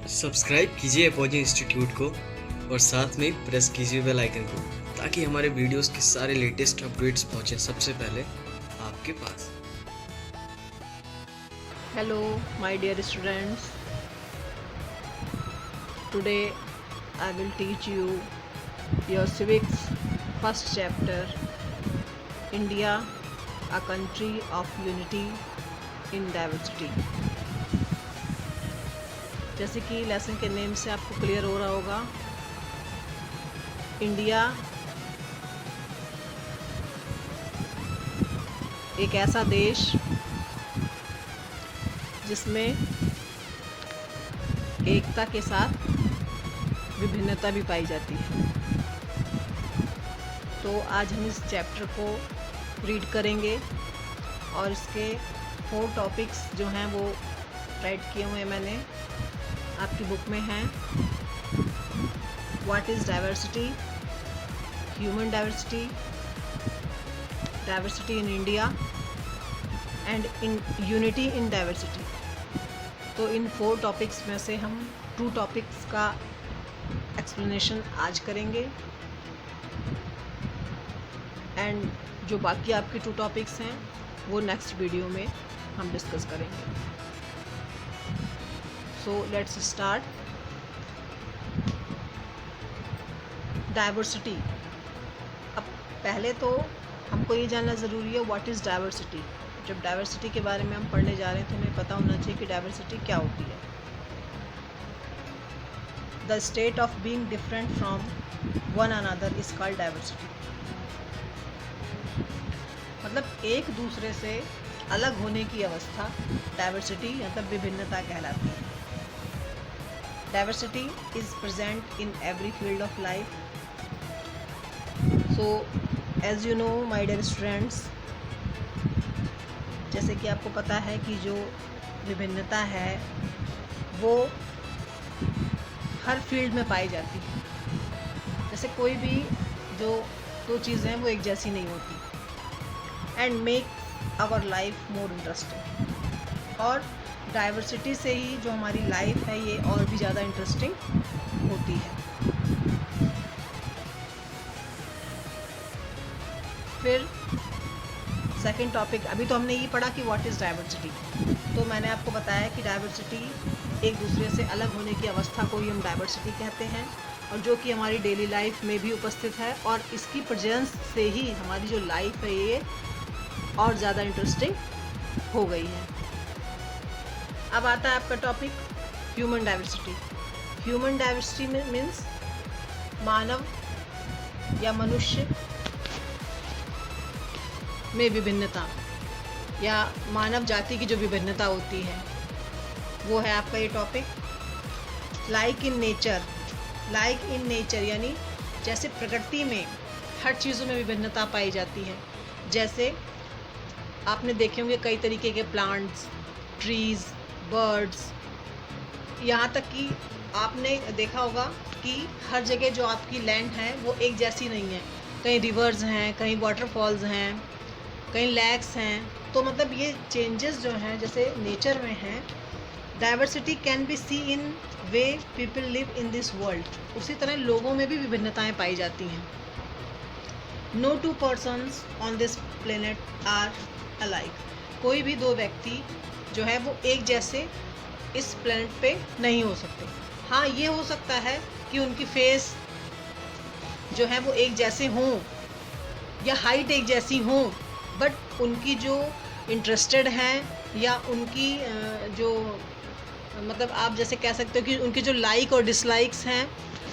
Subscribe कीजिए opposing institute को और साथ में प्रेस कीजिए बेल आइकन को ताकि हमारे वीडियोस के सारे लेटेस्ट अपडेट्स पहुंचे सबसे पहले आपके पास। Hello, my dear students. Today I will teach you your civics first chapter, India, a country of unity in diversity. जैसे कि लेसन के नेम से आपको क्लियर हो रहा होगा, इंडिया एक ऐसा देश जिसमें एकता के साथ विभिन्नता भी पाई जाती है। तो आज हम इस चैप्टर को रीड करेंगे और इसके 4 टॉपिक्स जो हैं वो राइट किए हुए हैं मैंने, आपकी बुक में हैं। What is diversity, human diversity, diversity in India and in unity in diversity. तो इन 4 टॉपिक्स में से हम 2 टॉपिक्स का एक्सप्लेनेशन आज करेंगे एंड जो बाकी आपके 2 टॉपिक्स हैं वो नेक्स्ट वीडियो में हम डिस्कस करेंगे। So let's start. डाइवर्सिटी। अब पहले तो हमको ये जानना ज़रूरी है व्हाट इज़ डाइवर्सिटी। जब डाइवर्सिटी के बारे में हम पढ़ने जा रहे हैं तो हमें पता होना चाहिए कि डाइवर्सिटी क्या होती है। The state of being different from one another is called diversity. मतलब एक दूसरे से अलग होने की अवस्था डाइवर्सिटी मतलब विभिन्नता कहलाती है। Diversity is present in every field of life. So as you know my dear students, जैसे कि आपको पता है कि जो विभिन्नता है वो हर फील्ड में पाई जाती है। जैसे कोई भी जो 2 चीज़ें हैं वो एक जैसी नहीं होती and make our life more interesting. और डाइवर्सिटी से ही जो हमारी लाइफ है ये और भी ज़्यादा इंटरेस्टिंग होती है। फिर सेकंड टॉपिक, अभी तो हमने ये पढ़ा कि व्हाट इज़ डाइवर्सिटी। तो मैंने आपको बताया कि डाइवर्सिटी एक दूसरे से अलग होने की अवस्था को ही हम डाइवर्सिटी कहते हैं और जो कि हमारी डेली लाइफ में भी उपस्थित है और इसकी प्रेजेंस से ही हमारी जो लाइफ है ये और ज़्यादा इंटरेस्टिंग हो गई है। अब आता है आपका topic human diversity. Human diversity में मीन्स मानव या मनुष्य में विभिन्नता या मानव जाति की जो विभिन्नता होती है वो है आपका ये topic. Like in nature. Like in nature यानी जैसे प्रकृति में हर चीज़ों में विभिन्नता पाई जाती है। जैसे आपने देखे होंगे कई तरीके के प्लांट्स, ट्रीज़, बर्ड्स, यहाँ तक कि आपने देखा होगा कि हर जगह जो आपकी लैंड है वो एक जैसी नहीं है। कहीं रिवर्स हैं, कहीं वाटरफॉल्स हैं, कहीं लैक्स हैं। तो मतलब ये चेंजेस जो हैं जैसे नेचर में हैं। Diversity can be see in way people live in this world. उसी तरह लोगों में भी विभिन्नताएं पाई जाती हैं। No 2 persons on this planet are alike. कोई भी 2 व्यक्ति जो है वो एक जैसे इस प्लेनेट पे नहीं हो सकते। हाँ, ये हो सकता है कि उनकी फेस जो है वो एक जैसे हों या हाइट एक जैसी हों, बट उनकी जो इंटरेस्टेड हैं या उनकी जो मतलब आप जैसे कह सकते हो कि उनके जो लाइक और डिसलाइक्स हैं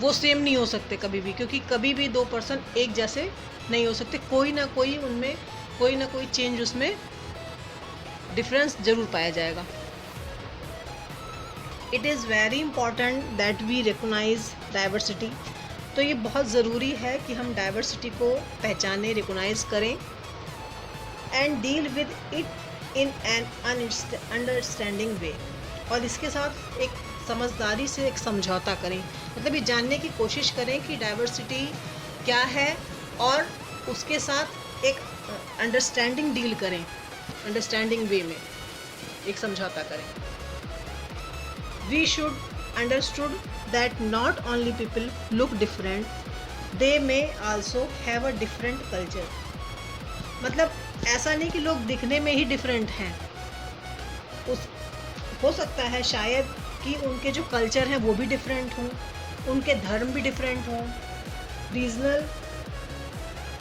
वो सेम नहीं हो सकते कभी भी, क्योंकि कभी भी 2 पर्सन एक जैसे नहीं हो सकते। कोई ना कोई उनमें कोई ना कोई चेंज, उसमें डिफरेंस ज़रूर पाया जाएगा। It is very important that we recognise diversity. तो ये बहुत ज़रूरी है कि हम डाइवर्सिटी को पहचानें, रिकॉग्नाइज करें and deal with it in an understanding way. और इसके साथ एक समझदारी से एक समझौता करें, मतलब ये जानने की कोशिश करें कि डाइवर्सिटी क्या है और उसके साथ एक अंडरस्टैंडिंग डील करें, अंडरस्टैंडिंग वे में एक समझौता करें। We should understood that not only people look different, they may also have a different culture. मतलब ऐसा नहीं कि लोग दिखने में ही डिफरेंट हैं, उस हो सकता है शायद कि उनके जो कल्चर हैं वो भी डिफरेंट हों, उनके धर्म भी डिफरेंट हों, रीजनल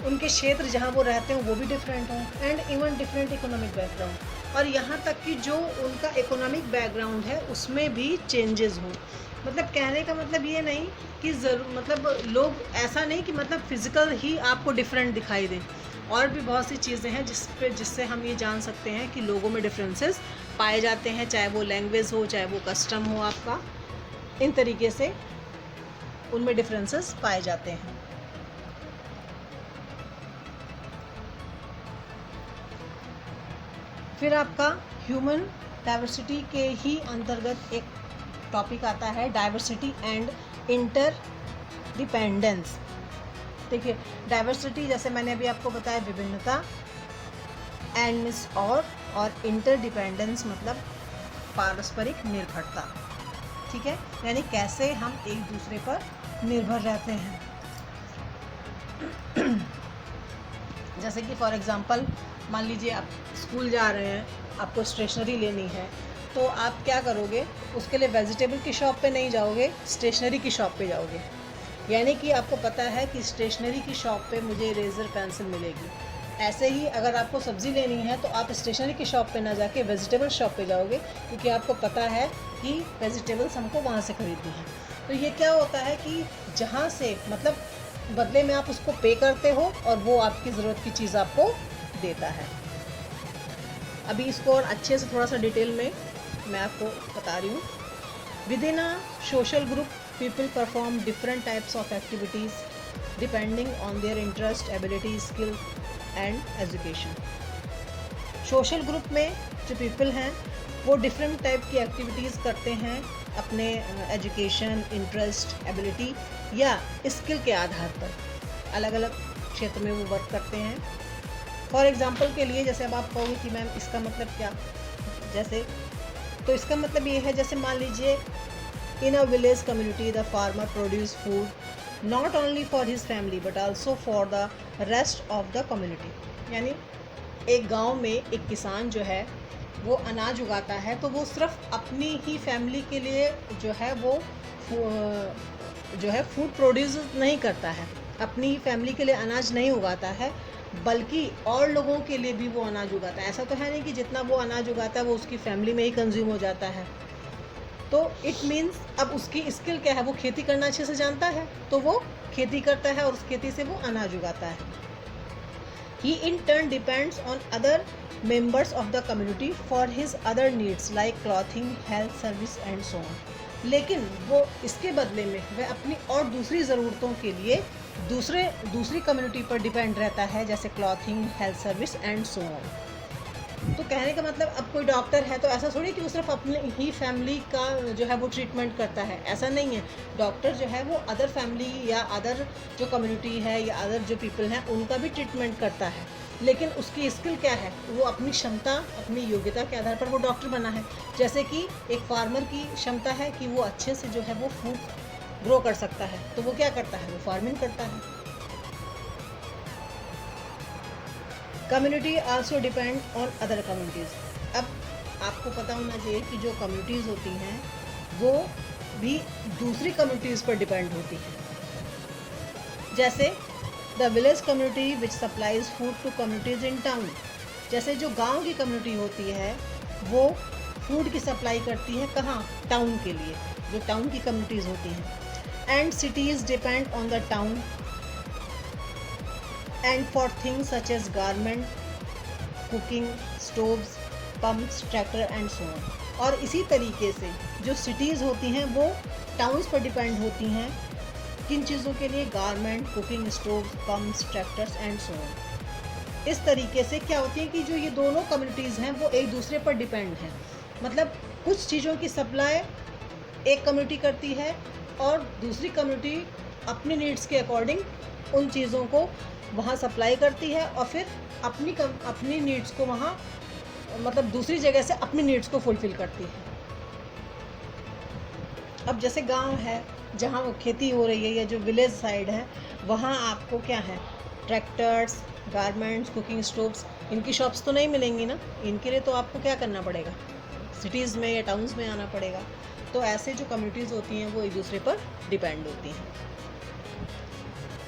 उनके क्षेत्र जहाँ वो रहते हैं वो भी डिफरेंट हों, and even different economic background, और यहाँ तक कि जो उनका इकोनॉमिक बैकग्राउंड है उसमें भी चेंजेस हों। मतलब कहने का मतलब ये नहीं कि मतलब लोग ऐसा नहीं कि मतलब फिज़िकल ही आपको डिफरेंट दिखाई दे, और भी बहुत सी चीज़ें हैं जिससे हम ये जान सकते हैं कि लोगों में डिफरेंसेस पाए जाते हैं, चाहे वो लैंग्वेज हो, चाहे वो कस्टम हो आपका, इन तरीके से उनमें डिफरेंसेस पाए जाते हैं। फिर आपका ह्यूमन डाइवर्सिटी के ही अंतर्गत एक टॉपिक आता है, डाइवर्सिटी एंड इंटरडिपेंडेंस। देखिए डाइवर्सिटी जैसे मैंने अभी आपको बताया विभिन्नता, एंड मिस और इंटरडिपेंडेंस मतलब पारस्परिक निर्भरता, ठीक है, यानी कैसे हम एक दूसरे पर निर्भर रहते हैं। जैसे कि फॉर एग्ज़ाम्पल मान लीजिए आप स्कूल जा रहे हैं, आपको स्टेशनरी लेनी है, तो आप क्या करोगे, उसके लिए वेजिटेबल की शॉप पे नहीं जाओगे, स्टेशनरी की शॉप पे जाओगे। यानी कि आपको पता है कि स्टेशनरी की शॉप पे मुझे इरेज़र पेंसिल मिलेगी। ऐसे ही अगर आपको सब्ज़ी लेनी है तो आप स्टेशनरी की शॉप पे ना जाके वेजिटेबल शॉप पे जाओगे, क्योंकि आपको पता है कि वेजिटेबल्स हमको वहाँ से खरीदनी है। तो ये क्या होता है कि जहाँ से मतलब बदले में आप उसको पे करते हो और वो आपकी ज़रूरत की चीज़ आपको देता है। अभी इसको और अच्छे से थोड़ा सा डिटेल में मैं आपको बता रही हूँ। With in a social group people perform different types of activities depending on their interest, ability, skill and education. Social group में जो पीपल हैं वो डिफरेंट टाइप की एक्टिविटीज़ करते हैं अपने एजुकेशन, इंटरेस्ट, एबिलिटी या स्किल के आधार पर, अलग अलग क्षेत्र में वो वर्क करते हैं। फॉर एग्ज़ाम्पल के लिए जैसे अब आप कहोगे कि मैम इसका मतलब क्या, जैसे तो इसका मतलब ये है, जैसे मान लीजिए in a village community the farmer produce food not only for his family but also for the rest of the community. यानी एक गांव में एक किसान जो है वो अनाज उगाता है, तो वो सिर्फ अपनी ही फैमिली के लिए जो है वो फूड प्रोड्यूस नहीं करता है, अपनी फैमिली के लिए अनाज नहीं उगाता है, बल्कि और लोगों के लिए भी वो अनाज उगाता है। ऐसा तो है नहीं कि जितना वो अनाज उगाता है वो उसकी फैमिली में ही कंज्यूम हो जाता है। तो इट मीन्स अब उसकी स्किल क्या है, वो खेती करना अच्छे से जानता है, तो वो खेती करता है और उस खेती से वो अनाज उगाता है। He in turn depends on other members of the community for his other needs like clothing, health service and so on. लेकिन वो इसके बदले में वह अपनी और दूसरी ज़रूरतों के लिए दूसरी कम्युनिटी पर डिपेंड रहता है, जैसे clothing, health service and so on. तो कहने का मतलब अब कोई डॉक्टर है तो ऐसा थोड़ी कि वो सिर्फ अपने ही फैमिली का जो है वो ट्रीटमेंट करता है, ऐसा नहीं है। डॉक्टर जो है वो अदर फैमिली या अदर जो कम्युनिटी है या अदर जो पीपल हैं उनका भी ट्रीटमेंट करता है, लेकिन उसकी स्किल क्या है, वो अपनी क्षमता, अपनी योग्यता के आधार पर वो डॉक्टर बना है। जैसे कि एक फार्मर की क्षमता है कि वो अच्छे से जो है वो फूड ग्रो कर सकता है, तो वो क्या करता है, वो फार्मिंग करता है। Community also depend on other communities. अब आपको पता होना चाहिए कि जो कम्युनिटीज़ होती हैं वो भी दूसरी कम्युनिटीज़ पर डिपेंड होती हैं। जैसे the village community which supplies food to communities in town. जैसे जो गांव की कम्युनिटी होती है वो फूड की सप्लाई करती है कहाँ, टाउन के लिए, जो टाउन की कम्युनिटीज़ होती हैं। And cities depend on the town and for things such as garment, cooking, stoves, pumps, tractor and so on। और इसी तरीके से जो सिटीज़ होती हैं वो टाउन्स पर डिपेंड होती हैं, किन चीज़ों के लिए, garment, cooking, stoves, pumps, tractors and so on. इस तरीके से क्या होती है कि जो ये दोनों कम्युनिटीज़ हैं वो एक दूसरे पर डिपेंड हैं। मतलब कुछ चीज़ों की सप्लाई एक कम्युनिटी करती है और दूसरी कम्युनिटी अपनी नीड्स के अकॉर्डिंग उन चीज़ों को वहाँ सप्लाई करती है और फिर अपनी नीड्स को वहाँ मतलब दूसरी जगह से अपनी नीड्स को फुलफ़िल करती है। अब जैसे गांव है जहाँ वो खेती हो रही है या जो विलेज साइड है, वहाँ आपको क्या है, ट्रैक्टर्स, गारमेंट्स, कुकिंग स्टोव्स, इनकी शॉप्स तो नहीं मिलेंगी ना। इनके लिए तो आपको क्या करना पड़ेगा, सिटीज़ में या टाउन्स में आना पड़ेगा। तो ऐसे जो कम्युनिटीज़ होती हैं वो एक दूसरे पर डिपेंड होती हैं।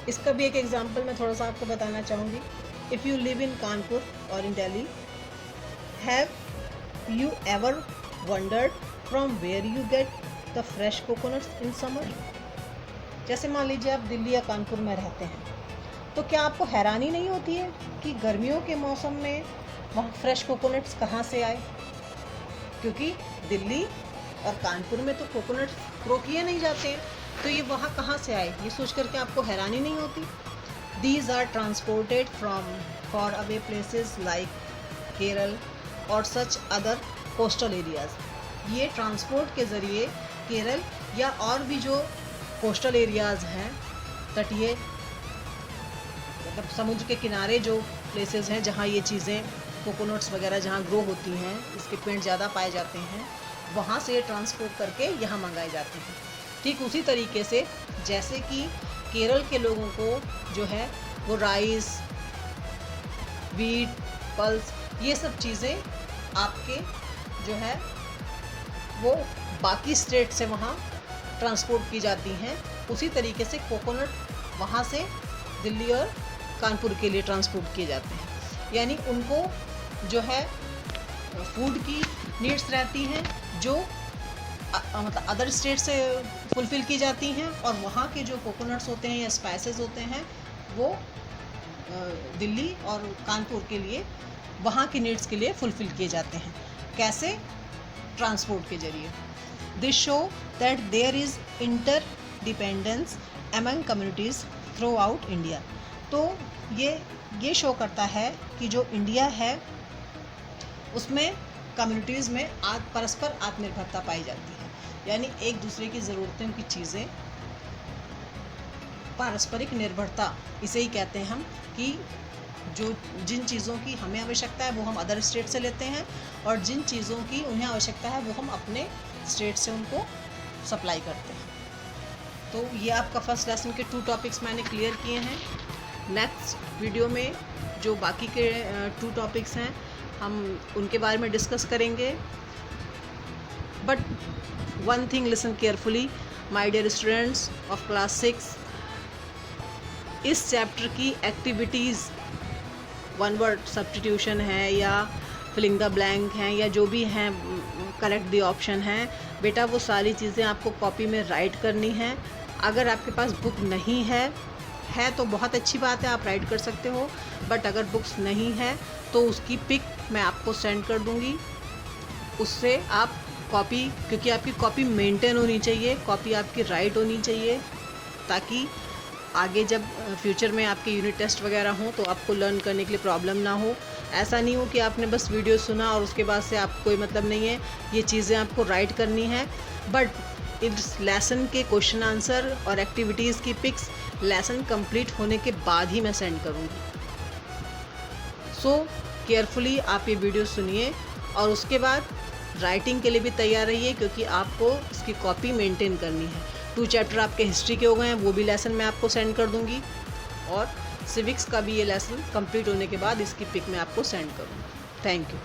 इसका भी एक एग्जांपल मैं थोड़ा सा आपको बताना चाहूँगी। If you live in Kanpur और in Delhi, have you ever wondered from where you get the fresh coconuts in summer? जैसे मान लीजिए आप दिल्ली या कानपुर में रहते हैं, तो क्या आपको हैरानी नहीं होती है कि गर्मियों के मौसम में वहाँ फ्रेश कोकोनट्स कहाँ से आए? क्योंकि दिल्ली और कानपुर में तो कोकोनट्स ग्रो किए नहीं जाते हैं, तो ये वहाँ कहाँ से आए, ये सोच करके आपको हैरानी नहीं होती? These are transported from far away places like Kerala और सच अदर कोस्टल एरियाज़। ये ट्रांसपोर्ट के ज़रिए केरल या और भी जो कोस्टल एरियाज़ हैं, तटीय मतलब समुद्र के किनारे जो प्लेसेस हैं जहाँ ये चीज़ें कोकोनट्स वगैरह जहाँ ग्रो होती हैं, इसके पेड़ ज़्यादा पाए जाते हैं, वहाँ से ये ट्रांसपोर्ट करके यहाँ मंगाए जाते हैं। ठीक उसी तरीके से जैसे कि केरल के लोगों को जो है वो राइस, वीट, पल्स, ये सब चीज़ें आपके जो है वो बाकी स्टेट से वहाँ ट्रांसपोर्ट की जाती हैं। उसी तरीके से कोकोनट वहाँ से दिल्ली और कानपुर के लिए ट्रांसपोर्ट किए जाते हैं। यानी उनको जो है फूड की नीड्स रहती हैं जो मतलब अदर स्टेट से फुलफ़िल की जाती हैं, और वहाँ के जो कोकोनट्स होते हैं या स्पाइसेस होते हैं वो दिल्ली और कानपुर के लिए वहाँ की नीड्स के लिए फुलफ़िल किए जाते हैं। कैसे? ट्रांसपोर्ट के जरिए। This show that there is interdependence among communities throughout India. तो ये शो करता है कि जो इंडिया है उसमें कम्युनिटीज़ में परस्पर आत्मनिर्भरता पाई जाती है। यानी एक दूसरे की ज़रूरतों की चीज़ें, पारस्परिक निर्भरता इसे ही कहते हैं हम, कि जो जिन चीज़ों की हमें आवश्यकता है वो हम अदर स्टेट से लेते हैं, और जिन चीज़ों की उन्हें आवश्यकता है वो हम अपने स्टेट से उनको सप्लाई करते हैं। तो ये आपका फर्स्ट लेसन के 2 टॉपिक्स मैंने क्लियर किए हैं। नेक्स्ट वीडियो में जो बाकी के 2 टॉपिक्स हैं हम उनके बारे में डिस्कस करेंगे। But one thing, listen carefully my dear students of class 6, इस चैप्टर की एक्टिविटीज़, वन वर्ड सब्स्टिट्यूशन है या फिलिंग द ब्लैंक हैं या जो भी हैं, करेक्ट द ऑप्शन हैं, बेटा वो सारी चीज़ें आपको कॉपी में राइट करनी है। अगर आपके पास बुक नहीं है तो बहुत अच्छी बात है, आप राइट कर सकते हो। बट अगर बुक्स नहीं है तो उसकी पिक मैं आपको सेंड कर दूंगी, उससे आप कॉपी, क्योंकि आपकी कॉपी मेंटेन होनी चाहिए, कॉपी आपकी राइट होनी चाहिए, ताकि आगे जब फ्यूचर में आपके यूनिट टेस्ट वगैरह हों तो आपको लर्न करने के लिए प्रॉब्लम ना हो। ऐसा नहीं हो कि आपने बस वीडियो सुना और उसके बाद से आपको कोई मतलब नहीं है, ये चीज़ें आपको राइट करनी है। बट इस लेसन के क्वेश्चन आंसर और एक्टिविटीज़ की पिक्स लेसन कंप्लीट होने के बाद ही मैं सेंड करूँगी। सो केयरफुली आप ये वीडियो सुनिए और उसके बाद राइटिंग के लिए भी तैयार रहिए, क्योंकि आपको इसकी कॉपी मेंटेन करनी है। 2 चैप्टर आपके हिस्ट्री के हो गए हैं, वो भी लेसन मैं आपको सेंड कर दूंगी, और सिविक्स का भी ये लेसन कंप्लीट होने के बाद इसकी पिक मैं आपको सेंड करूँगी। Thank you.